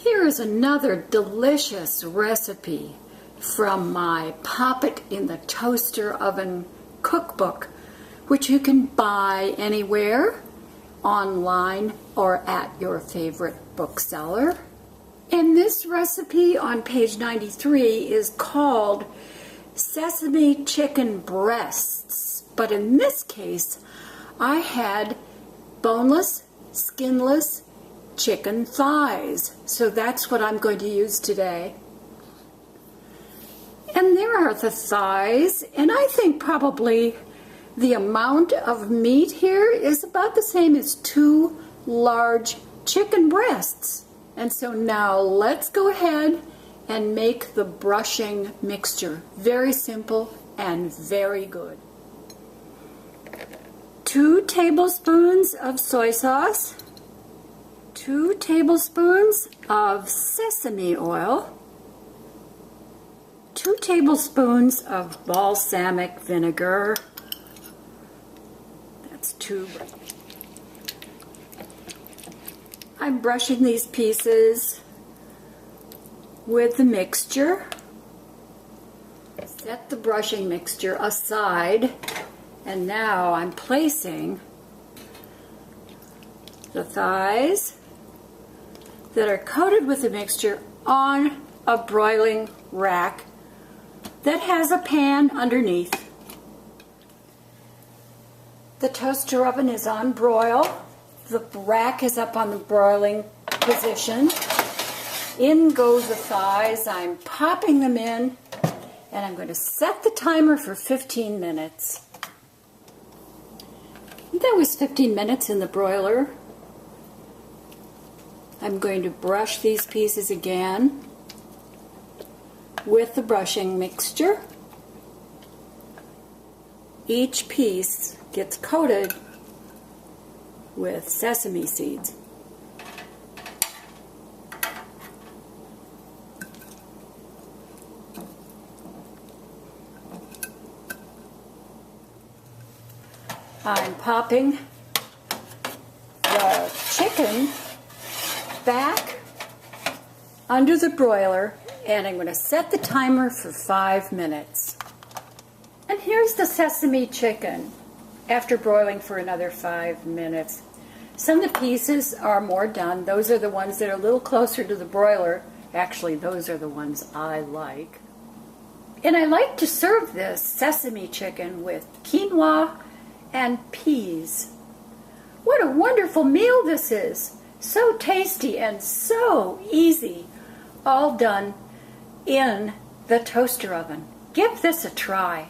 Here is another delicious recipe from my Pop It in the Toaster Oven cookbook, which you can buy anywhere, online or at your favorite bookseller. And this recipe on page 93 is called Sesame Chicken Breasts, but in this case I had boneless, skinless chicken thighs, so that's what I'm going to use today. And there are the thighs, and I think probably the amount of meat here is about the same as 2 large chicken breasts. And so now let's go ahead and make the brushing mixture. Very simple and very good. 2 tablespoons of soy sauce, 2 tablespoons of sesame oil, 2 tablespoons of balsamic vinegar. That's 2. I'm brushing these pieces with the mixture. Set the brushing mixture aside, and now I'm placing the thighs that are coated with the mixture on a broiling rack that has a pan underneath. The toaster oven is on broil. The rack is up on the broiling position. In go the thighs. I'm popping them in, and I'm going to set the timer for 15 minutes. That was 15 minutes in the broiler. I'm going to brush these pieces again with the brushing mixture. Each piece gets coated with sesame seeds. I'm popping the chicken back under the broiler, and I'm going to set the timer for 5 minutes. And here's the sesame chicken after broiling for another 5 minutes. Some of the pieces are more done. Those are the ones that are a little closer to the broiler. Actually, those are the ones I like. And I like to serve this sesame chicken with quinoa and peas. What a wonderful meal this is! So tasty and so easy. All done in the toaster oven. Give this a try.